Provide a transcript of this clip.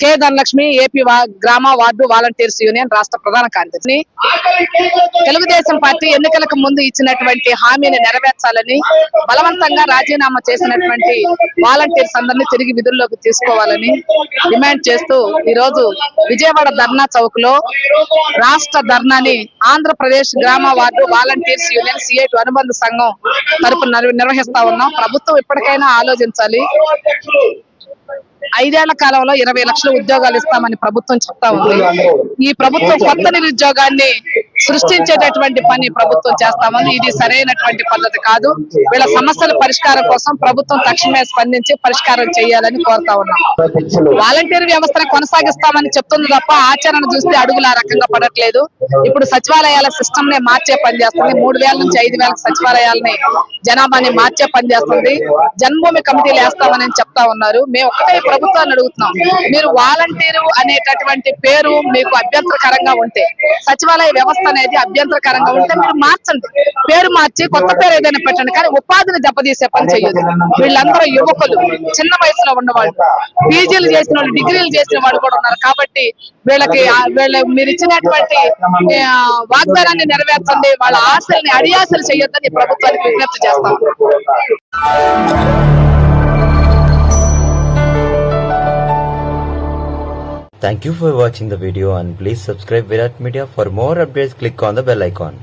K Dhanalakshmi AP గ్రామ ward volunteers union రాష్ట్ర ప్రధాన కార్యదర్శి. తెలుగుదేశం పార్టీ ఎన్నికలకు ముందు ఇచ్చినటువంటి హామీని నెరవేర్చాలని బలవంతంగా రాజీనామా చేసినటువంటి వాలంటీర్స్ అందరినీ తిరిగి విధుల్లోకి తీసుకోవాలని డిమాండ్ చేస్తూ ఈ రోజు విజయవాడ ధర్నా చౌక్ లో రాష్ట్ర ధర్నాని ఆంధ్రప్రదేశ్ గ్రామ వార్డు వాలంటీర్స్ యూనియన్ సిఐటి అనుబంధ సంఘం తరపున నిర్వహిస్తా ఉన్నాం. ప్రభుత్వం ఇప్పటికైనా ఆలోచించాలి. 5 ఏళ్ల కాలంలో 20 లక్షల ఉద్యోగాలు ఇస్తామని ప్రభుత్వం చెప్తా ఉంది. ఈ ప్రభుత్వం కొత్త నిరుద్యోగాన్ని సృష్టించేటటువంటి పని ప్రభుత్వం చేస్తామని, ఇది సరైనటువంటి పద్ధతి కాదు. వీళ్ళ సమస్యల పరిష్కారం కోసం ప్రభుత్వం తక్షణమే స్పందించి పరిష్కారం చేయాలని కోరుతా ఉన్నాం. వాలంటీర్ వ్యవస్థను కొనసాగిస్తామని చెప్తుంది తప్ప ఆచరణ చూస్తే అడుగులు ఆ రకంగా పడట్లేదు. ఇప్పుడు సచివాలయాల సిస్టమ్ నే మార్చే పని చేస్తుంది. 3000 నుంచి 5000 సచివాలయాలని జనాభాని మార్చే పని చేస్తుంది. జన్మభూమి కమిటీలు వేస్తామని చెప్తా ఉన్నారు. మేము ఒకటే ప్రభుత్వాన్ని అడుగుతున్నాం, మీరు వాలంటీరు అనేటటువంటి పేరు మీకు అభ్యంతరకరంగా ఉంటే, సచివాలయ వ్యవస్థ అనేది అభ్యంతరకరంగా ఉంటే మీరు మార్చండి, పేరు మార్చి కొత్త పేరు ఏదైనా పెట్టండి. కానీ ఉపాధిని దెబ్బతీసే పని చేయొద్దు. వీళ్ళందరూ యువకులు, చిన్న వయసులో ఉన్నవాళ్ళు, పీజీలు చేసిన వాళ్ళు, డిగ్రీలు చేసిన వాళ్ళు కూడా ఉన్నారు. కాబట్టి వీళ్ళకి మీరు ఇచ్చినటువంటి వాగ్దానాన్ని నెరవేర్చండి, వాళ్ళ ఆశల్ని అడియాసలు చేయొద్దని ప్రభుత్వానికి విజ్ఞప్తి చేస్తాం. Thank you for watching the video and please subscribe Virat Media. For more updates, click on the bell icon.